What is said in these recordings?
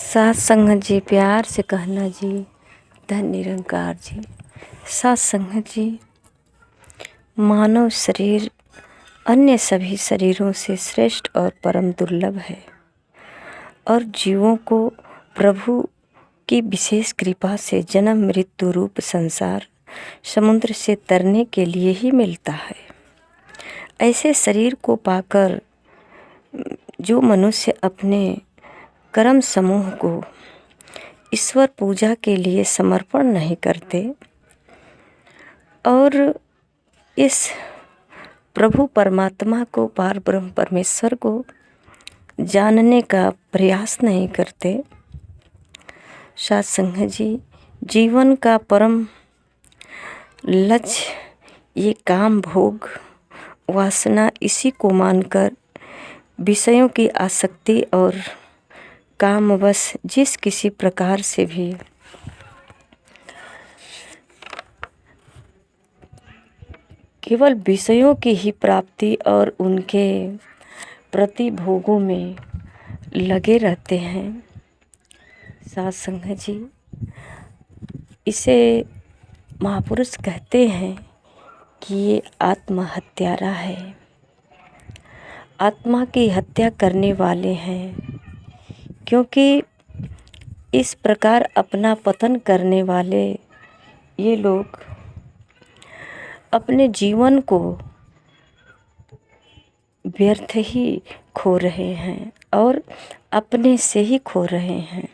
सात संगत जी, प्यार से कहना जी, धन निरंकार जी। सात संगत जी, मानव शरीर अन्य सभी शरीरों से श्रेष्ठ और परम दुर्लभ है और जीवों को प्रभु की विशेष कृपा से जन्म मृत्यु रूप संसार समुद्र से तरने के लिए ही मिलता है। ऐसे शरीर को पाकर जो मनुष्य अपने कर्म समूह को ईश्वर पूजा के लिए समर्पण नहीं करते और इस प्रभु परमात्मा को, पार ब्रह्म परमेश्वर को जानने का प्रयास नहीं करते, सात संगत जी, जीवन का परम लक्ष्य ये काम भोग वासना इसी को मानकर विषयों की आसक्ति और कामवश जिस किसी प्रकार से भी केवल विषयों की ही प्राप्ति और उनके प्रतिभोगों में लगे रहते हैं। सात संगत जी, इसे महापुरुष कहते हैं कि ये आत्महत्यारा है, आत्मा की हत्या करने वाले हैं, क्योंकि इस प्रकार अपना पतन करने वाले ये लोग अपने जीवन को व्यर्थ ही खो रहे हैं और अपने से ही खो रहे हैं।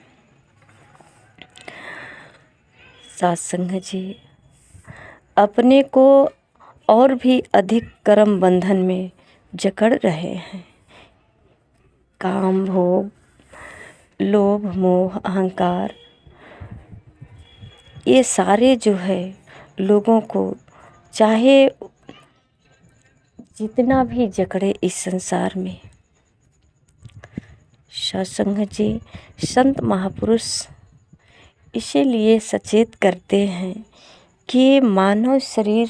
सात संगत जी, अपने को और भी अधिक कर्म बंधन में जकड़ रहे हैं। काम, भोग, लोभ, मोह, अहंकार ये सारे जो है लोगों को चाहे जितना भी जकड़े इस संसार में। सत्संग जी, संत महापुरुष इसीलिए सचेत करते हैं कि मानव शरीर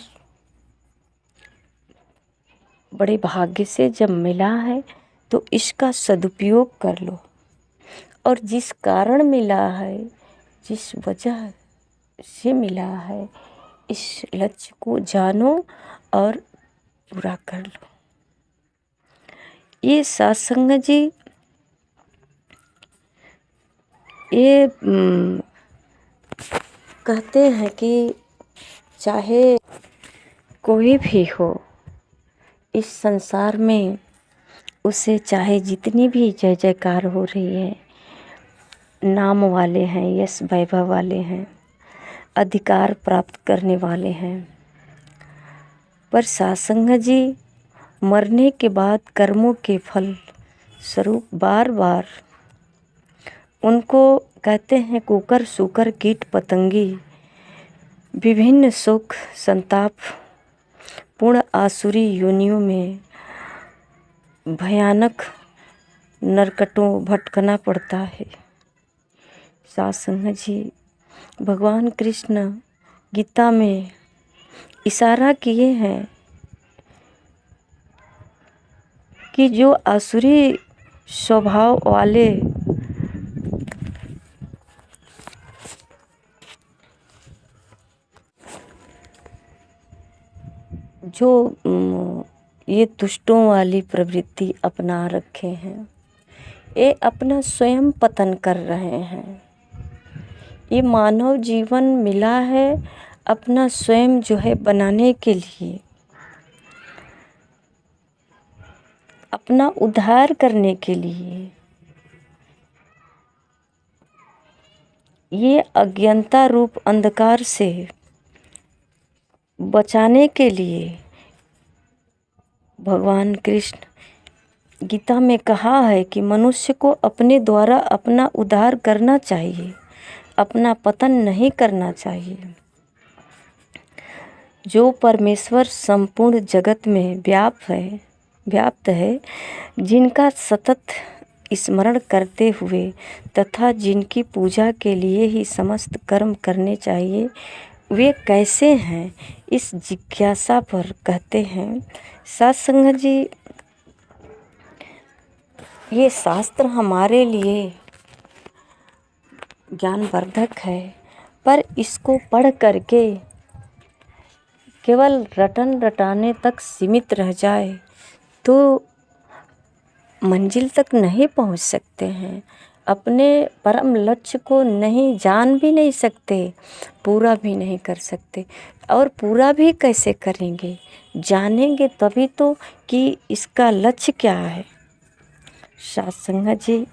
बड़े भाग्य से जब मिला है तो इसका सदुपयोग कर लो और जिस कारण मिला है, जिस वजह से मिला है, इस लक्ष्य को जानो और पूरा कर लो। ये सत्संग जी, ये कहते हैं कि चाहे कोई भी हो इस संसार में, उसे चाहे जितनी भी जय जयकार हो रही है, नाम वाले हैं, यश वैभव वाले हैं, अधिकार प्राप्त करने वाले हैं, पर सत्संग जी मरने के बाद कर्मों के फल स्वरूप बार बार उनको कहते हैं कुकर सूकर कीट पतंगी विभिन्न सुख संताप पूर्ण आसुरी योनियों में भयानक नरकटों भटकना पड़ता है। सत्संग जी, भगवान कृष्ण गीता में इशारा किए हैं कि जो आसुरी स्वभाव वाले जो ये दुष्टों वाली प्रवृत्ति अपना रखे हैं, ये अपना स्वयं पतन कर रहे हैं। ये मानव जीवन मिला है अपना स्वयं जो है बनाने के लिए, अपना उद्धार करने के लिए। ये अज्ञानता रूप अंधकार से बचाने के लिए भगवान कृष्ण गीता में कहा है कि मनुष्य को अपने द्वारा अपना उद्धार करना चाहिए, अपना पतन नहीं करना चाहिए। जो परमेश्वर संपूर्ण जगत में व्याप्त है, जिनका सतत स्मरण करते हुए तथा जिनकी पूजा के लिए ही समस्त कर्म करने चाहिए, वे कैसे हैं, इस जिज्ञासा पर कहते हैं सत्संग जी, ये शास्त्र हमारे लिए ज्ञानवर्धक है, पर इसको पढ़ करके केवल रटन रटाने तक सीमित रह जाए तो मंजिल तक नहीं पहुंच सकते हैं। अपने परम लक्ष्य को नहीं जान भी नहीं सकते, पूरा भी नहीं कर सकते। और पूरा भी कैसे करेंगे, जानेंगे तभी तो कि इसका लक्ष्य क्या है। साथ संगत जी,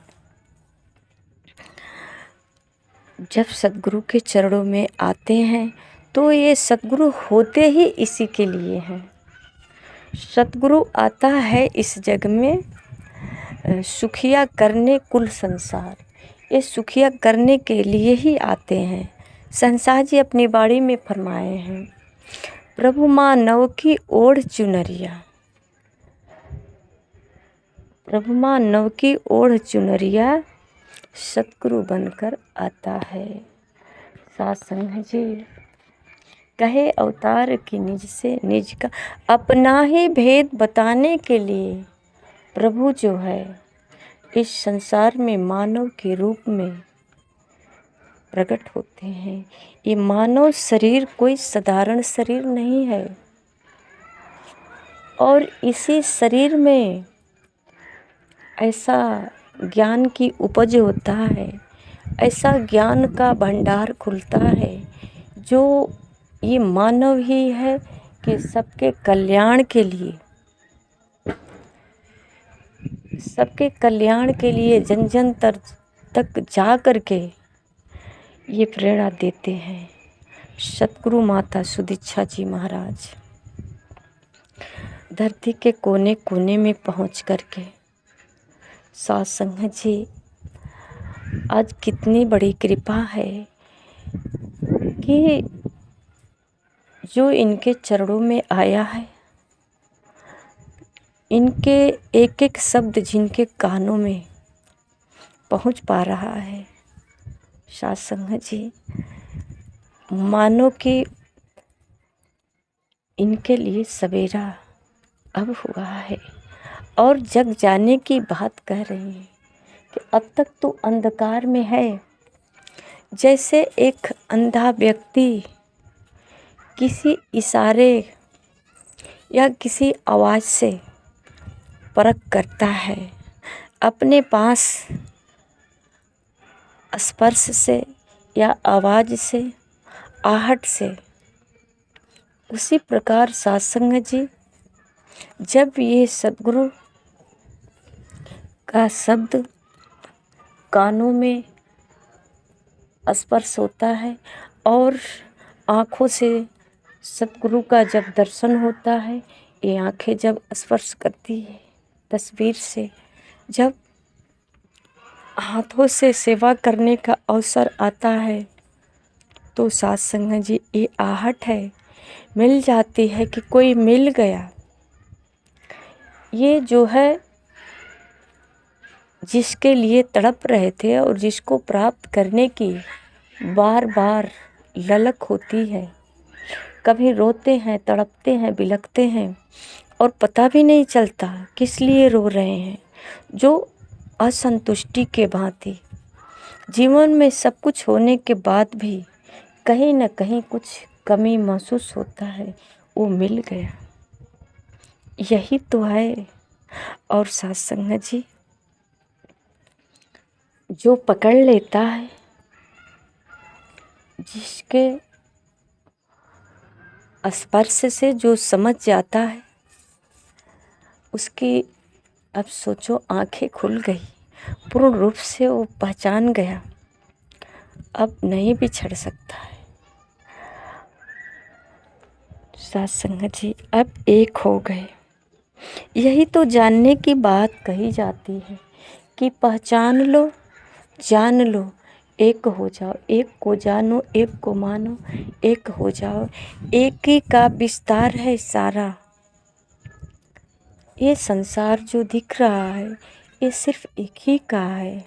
जब सद्गुरु के चरणों में आते हैं तो ये सद्गुरु होते ही इसी के लिए हैं। सद्गुरु आता है इस जग में सुखिया करने कुल संसार, ये सुखिया करने के लिए ही आते हैं। संसार जी अपनी बाणी में फरमाए हैं, प्रभु मानव की ओढ़ चुनरिया, प्रभु मानव की ओढ़ चुनरिया सतगुरु बनकर आता है। साथ संग जी, कहे अवतार की निज से निज का, अपना ही भेद बताने के लिए प्रभु जो है इस संसार में मानव के रूप में प्रकट होते हैं। ये मानव शरीर कोई साधारण शरीर नहीं है, और इसी शरीर में ऐसा ज्ञान की उपज होता है, ऐसा ज्ञान का भंडार खुलता है जो ये मानव ही है कि सबके कल्याण के लिए, सबके कल्याण के लिए जन जन तक जा कर के ये प्रेरणा देते हैं। सतगुरु माता सुदीक्षा जी महाराज धरती के कोने कोने में पहुंच कर के, साथ संगत जी आज कितनी बड़ी कृपा है कि जो इनके चरणों में आया है, इनके एक एक शब्द जिनके कानों में पहुंच पा रहा है। साथ संगत जी, मानो कि इनके लिए सवेरा अब हुआ है और जग जाने की बात कह रहे हैं कि अब तक तो अंधकार में है। जैसे एक अंधा व्यक्ति किसी इशारे या किसी आवाज़ से परख करता है, अपने पास स्पर्श से या आवाज़ से, आहट से, उसी प्रकार सत्संग जी जब ये सद्गुरु का शब्द कानों में स्पर्श होता है और आँखों से सद्गुरु का जब दर्शन होता है, ये आँखें जब स्पर्श करती है तस्वीर से, जब हाथों से सेवा करने का अवसर आता है तो साथ संगत जी ये आहट है, मिल जाती है कि कोई मिल गया। ये जो है जिसके लिए तड़प रहे थे और जिसको प्राप्त करने की बार बार ललक होती है, कभी रोते हैं, तड़पते हैं, बिलखते हैं और पता भी नहीं चलता किस लिए रो रहे हैं। जो असंतुष्टि के भांति जीवन में सब कुछ होने के बाद भी कहीं न कहीं कुछ कमी महसूस होता है, वो मिल गया, यही तो है। और साथ संगत जी, जो पकड़ लेता है, जिसके स्पर्श से जो समझ जाता है, उसकी अब सोचो आंखें खुल गई, पूर्ण रूप से वो पहचान गया, अब नहीं बिछड़ सकता है। साथ संगत जी अब एक हो गए, यही तो जानने की बात कही जाती है कि पहचान लो, जान लो, एक हो जाओ, एक को जानो, एक को मानो, एक हो जाओ। एक ही का विस्तार है सारा, ये संसार जो दिख रहा है ये सिर्फ एक ही का है।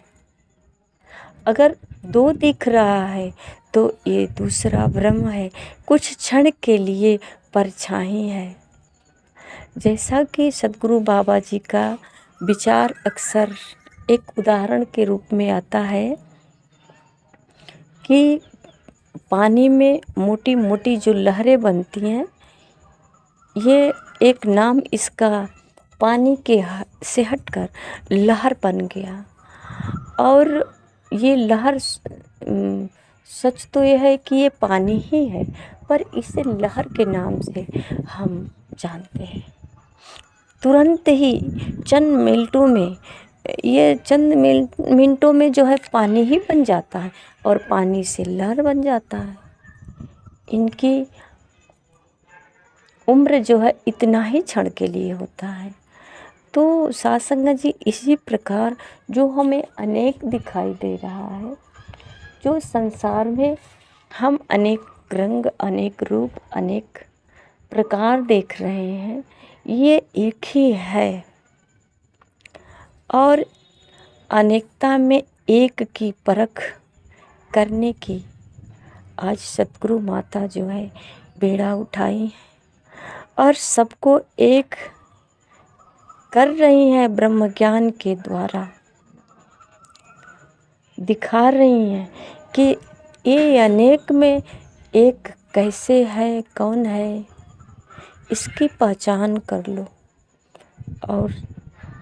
अगर दो दिख रहा है तो ये दूसरा ब्रह्म है, कुछ क्षण के लिए परछाई है। जैसा कि सद्गुरु बाबा जी का विचार अक्सर एक उदाहरण के रूप में आता है कि पानी में मोटी मोटी जो लहरें बनती हैं, ये एक नाम इसका पानी के से हटकर लहर बन गया। और ये लहर सच तो ये है कि ये पानी ही है, पर इसे लहर के नाम से हम जानते हैं। तुरंत ही चंद मिनटों में जो है पानी ही बन जाता है और पानी से लहर बन जाता है। इनकी उम्र जो है इतना ही क्षण के लिए होता है। तो साथ संगत जी, इसी प्रकार जो हमें अनेक दिखाई दे रहा है, जो संसार में हम अनेक रंग, अनेक रूप, अनेक प्रकार देख रहे हैं, ये एक ही है। और अनेकता में एक की परख करने की आज सतगुरु माता जो है बेड़ा उठाई और सबको एक कर रही हैं, ब्रह्म ज्ञान के द्वारा दिखा रही हैं कि ये अनेक में एक कैसे है, कौन है, इसकी पहचान कर लो। और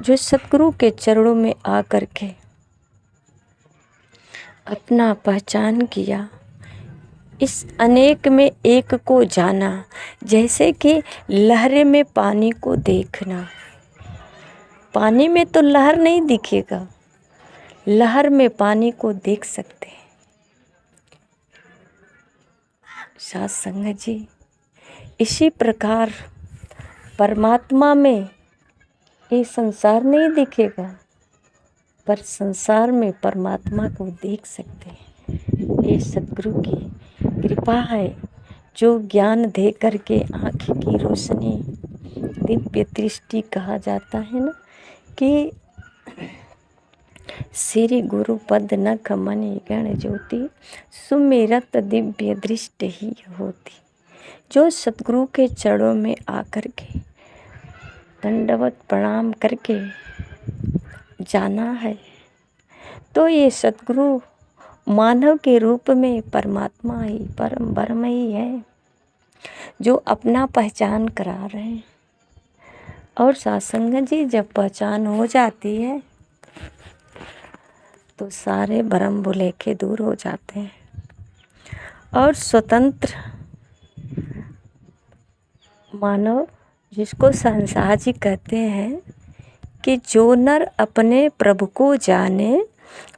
जो सतगुरु के चरणों में आकर के अपना पहचान किया, इस अनेक में एक को जाना, जैसे कि लहरें में पानी को देखना। पानी में तो लहर नहीं दिखेगा, लहर में पानी को देख सकते हैं। साथ संगत जी, इसी प्रकार परमात्मा में ये संसार नहीं दिखेगा, पर संसार में परमात्मा को देख सकते हैं। ये सतगुरु की कृपा है, जो ज्ञान दे करके आँख की रोशनी, दिव्य दृष्टि कहा जाता है ना, कि श्री गुरु पद नख मणि गण ज्योति, सुमिरत दिव्य दृष्टि ही होती। जो सतगुरु के चरणों में आकर के दंडवत प्रणाम करके जाना है, तो ये सतगुरु मानव के रूप में परमात्मा ही, परम ब्रह्म ही है, जो अपना पहचान करा रहे हैं। और सत्संग जी, जब पहचान हो जाती है तो सारे भरम भुलेखे दूर हो जाते हैं और स्वतंत्र मानव, जिसको संसार जी कहते हैं कि जो नर अपने प्रभु को जाने,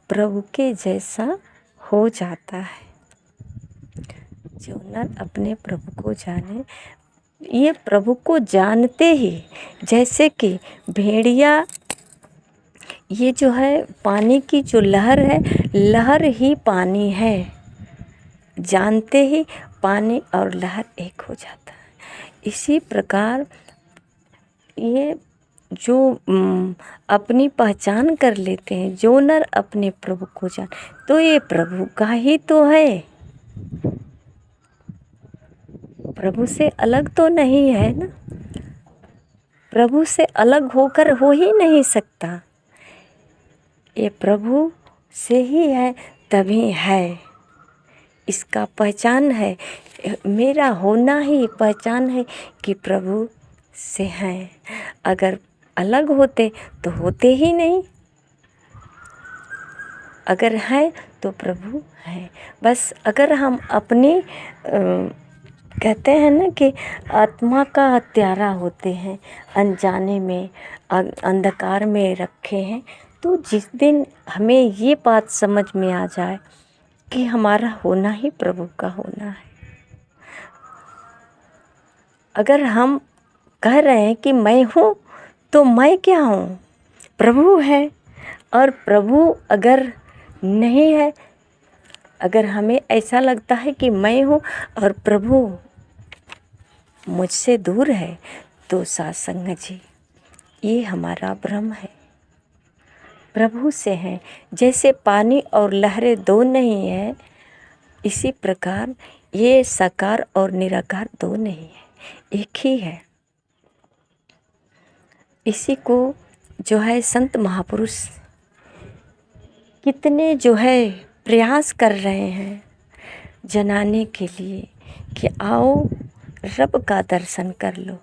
प्रभु के जैसा हो जाता है। जो नर अपने प्रभु को जाने, ये प्रभु को जानते ही, जैसे कि भेड़िया, ये जो है पानी की जो लहर है, लहर ही पानी है, जानते ही पानी और लहर एक हो जाता है। इसी प्रकार ये जो अपनी पहचान कर लेते हैं, जो नर अपने प्रभु को जान, तो ये प्रभु का ही तो है, प्रभु से अलग तो नहीं है ना। प्रभु से अलग होकर हो ही नहीं सकता, ये प्रभु से ही है, तभी है, इसका पहचान है। मेरा होना ही पहचान है कि प्रभु से हैं। अगर अलग होते तो होते ही नहीं, अगर है तो प्रभु है। बस अगर हम अपनी कहते हैं ना कि आत्मा का हत्यारा होते हैं, अनजाने में, अंधकार में रखे हैं, तो जिस दिन हमें ये बात समझ में आ जाए कि हमारा होना ही प्रभु का होना है। अगर हम कह रहे हैं कि मैं हूँ, तो मैं क्या हूँ? प्रभु है। और प्रभु अगर नहीं है, अगर हमें ऐसा लगता है कि मैं हूँ और प्रभु मुझसे दूर है, तो सत्संग जी, ये हमारा भ्रम है। प्रभु से है, जैसे पानी और लहरें दो नहीं है, इसी प्रकार ये साकार और निराकार दो नहीं है, एक ही है। इसी को जो है संत महापुरुष कितने जो है प्रयास कर रहे हैं जनाने के लिए कि आओ रब का दर्शन कर लो,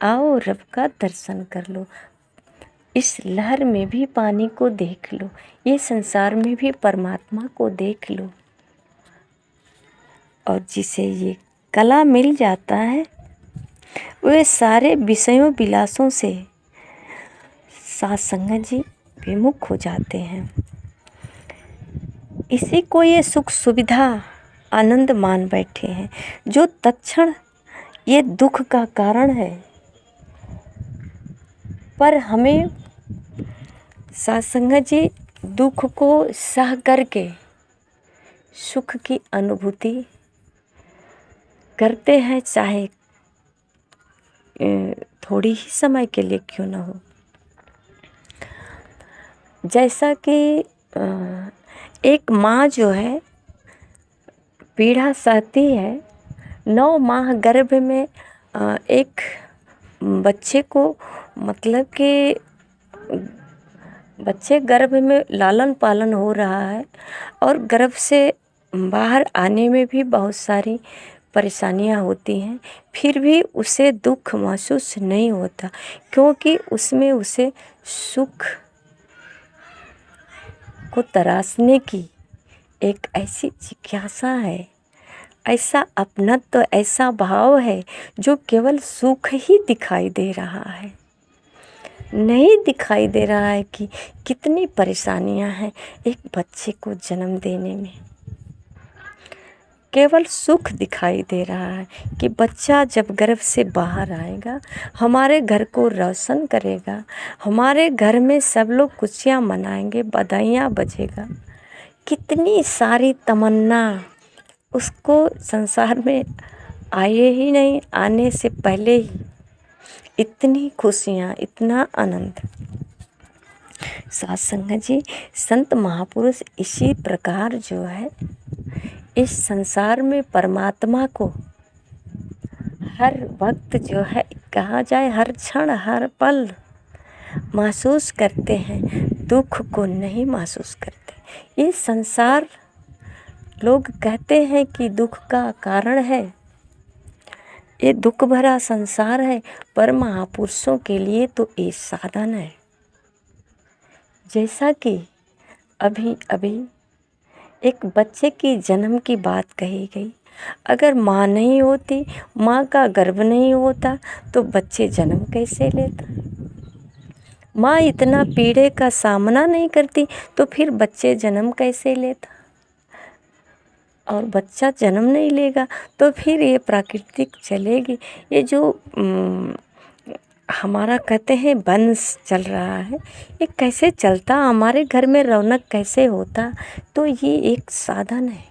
आओ रब का दर्शन कर लो। इस लहर में भी पानी को देख लो, ये संसार में भी परमात्मा को देख लो। और जिसे ये कला मिल जाता है वे सारे विषयों विलासों से साथ संगत जी विमुख हो जाते हैं। इसी को ये सुख सुविधा आनंद मान बैठे हैं, जो तत्क्षण ये दुख का कारण है। पर हमें साथ संगत जी दुख को सह करके सुख की अनुभूति करते हैं, चाहे थोड़ी ही समय के लिए क्यों ना हो। जैसा कि एक माँ जो है पीड़ा सहती है, 9 माह गर्भ में एक बच्चे को मतलब कि बच्चे गर्भ में लालन पालन हो रहा है और गर्भ से बाहर आने में भी बहुत सारी परेशानियां होती हैं, फिर भी उसे दुख महसूस नहीं होता, क्योंकि उसमें उसे सुख को तराशने की एक ऐसी जिज्ञासा है, ऐसा अपनत्व, ऐसा भाव है जो केवल सुख ही दिखाई दे रहा है। नहीं दिखाई दे रहा है कि कितनी परेशानियां हैं एक बच्चे को जन्म देने में। केवल सुख दिखाई दे रहा है कि बच्चा जब गर्भ से बाहर आएगा, हमारे घर को रोशन करेगा, हमारे घर में सब लोग खुशियाँ मनाएंगे, बधाइयाँ बजेगा। कितनी सारी तमन्ना उसको संसार में आए ही नहीं, आने से पहले ही इतनी खुशियाँ, इतना आनंद। साथ संगत जी संत महापुरुष इसी प्रकार जो है इस संसार में परमात्मा को हर वक्त जो है कहा जाए हर क्षण हर पल महसूस करते हैं, दुख को नहीं महसूस करते। ये संसार लोग कहते हैं कि दुख का कारण है, ये दुख भरा संसार है, पर महापुरुषों के लिए तो ये साधन है। जैसा कि अभी अभी एक बच्चे की जन्म की बात कही गई, अगर माँ नहीं होती, माँ का गर्भ नहीं होता तो बच्चे जन्म कैसे लेता। माँ इतना पीड़े का सामना नहीं करती तो फिर बच्चे जन्म कैसे लेता। और बच्चा जन्म नहीं लेगा तो फिर ये प्राकृतिक चलेगी। ये जो हमारा कहते हैं वंश चल रहा है, ये कैसे चलता, हमारे घर में रौनक कैसे होता। तो ये एक साधन है,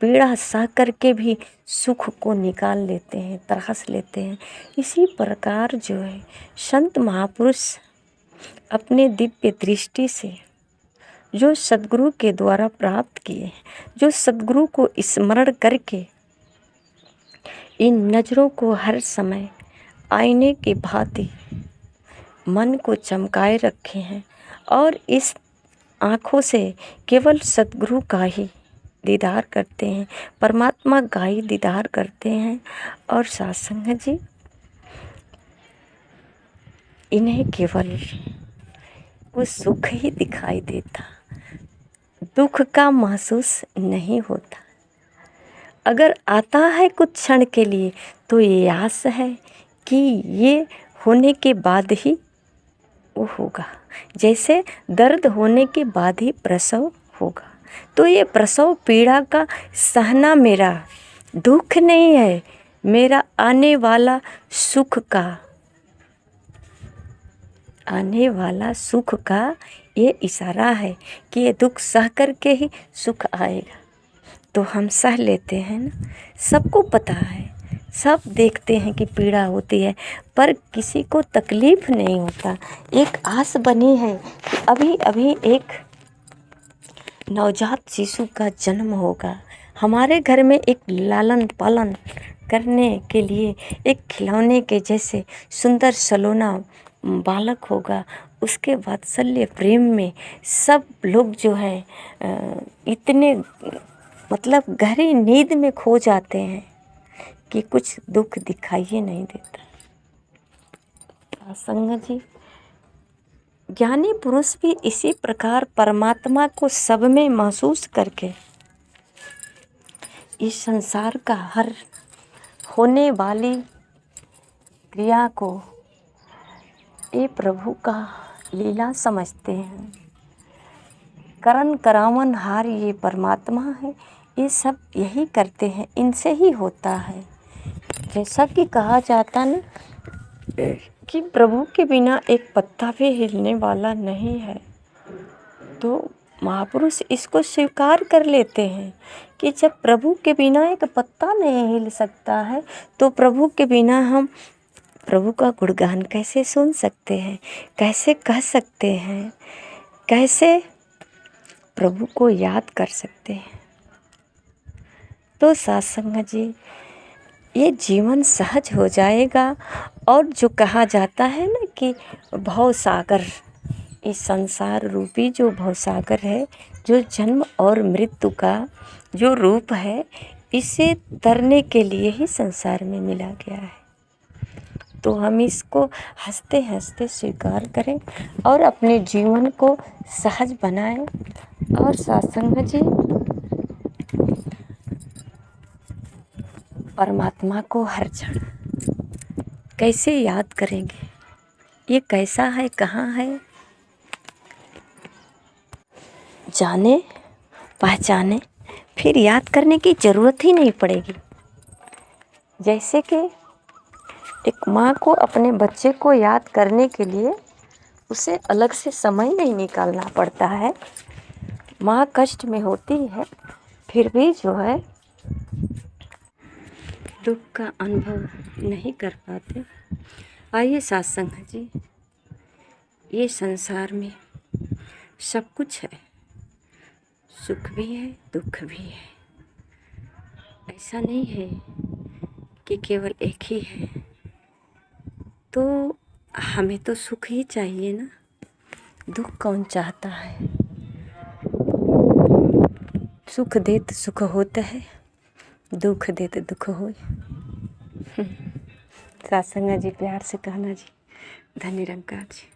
पीड़ा सह करके भी सुख को निकाल लेते हैं, तराश लेते हैं। इसी प्रकार जो है संत महापुरुष अपने दिव्य दृष्टि से जो सद्गुरु के द्वारा प्राप्त किए, जो सद्गुरु को स्मरण करके इन नज़रों को हर समय आईने की भांति मन को चमकाए रखे हैं और इस आँखों से केवल सद्गुरु का ही दीदार करते हैं, परमात्मा का ही दीदार करते हैं। और साथ संगत जी इन्हें केवल वो सुख ही दिखाई देता, दुख का महसूस नहीं होता। अगर आता है कुछ क्षण के लिए तो ये आस है कि ये होने के बाद ही वो होगा, जैसे दर्द होने के बाद ही प्रसव होगा। तो ये प्रसव पीड़ा का सहना मेरा दुख नहीं है, मेरा आने वाला सुख का, आने वाला सुख का ये इशारा है कि ये दुख सह करके ही सुख आएगा। तो हम सह लेते हैं ना, सबको पता है, सब देखते हैं कि पीड़ा होती है, पर किसी को तकलीफ़ नहीं होता। एक आस बनी है कि अभी अभी एक नवजात शिशु का जन्म होगा, हमारे घर में एक लालन पालन करने के लिए एक खिलौने के जैसे सुंदर सलोना बालक होगा। उसके वात्सल्य प्रेम में सब लोग जो है इतने मतलब गहरी नींद में खो जाते हैं कि कुछ दुख दिखाई नहीं देता। संगत जी, ज्ञानी पुरुष भी इसी प्रकार परमात्मा को सब में महसूस करके इस संसार का हर होने वाली क्रिया को ये प्रभु का लीला समझते हैं। करण करावन हार ये परमात्मा है, ये सब यही करते हैं, इनसे ही होता है। जैसा कि कहा जाता ना कि प्रभु के बिना एक पत्ता भी हिलने वाला नहीं है, तो महापुरुष इसको स्वीकार कर लेते हैं कि जब प्रभु के बिना एक पत्ता नहीं हिल सकता है, तो प्रभु के बिना हम प्रभु का गुणगान कैसे सुन सकते हैं, कैसे कह सकते हैं, कैसे प्रभु को याद कर सकते हैं। तो सत्संग जी, ये जीवन सहज हो जाएगा। और जो कहा जाता है ना कि भवसागर, इस संसार रूपी जो भवसागर है, जो जन्म और मृत्यु का जो रूप है, इसे तरने के लिए ही संसार में मिला गया है। तो हम इसको हंसते हंसते स्वीकार करें और अपने जीवन को सहज बनाएं। और सत्संग जी, परमात्मा को हर क्षण कैसे याद करेंगे, ये कैसा है, कहाँ है, जाने पहचाने, फिर याद करने की ज़रूरत ही नहीं पड़ेगी। जैसे कि एक माँ को अपने बच्चे को याद करने के लिए उसे अलग से समय नहीं निकालना पड़ता है। माँ कष्ट में होती है, फिर भी जो है दुख का अनुभव नहीं कर पाते। आइए सत्संग जी, ये संसार में सब कुछ है, सुख भी है, दुख भी है। ऐसा नहीं है कि केवल एक ही है। तो हमें तो सुख ही चाहिए ना, दुख कौन चाहता है। सुख देत सुख होता है, दुख देत दुख होए। सत्संग जी, प्यार से कहना जी। धन्य निरंकार जी।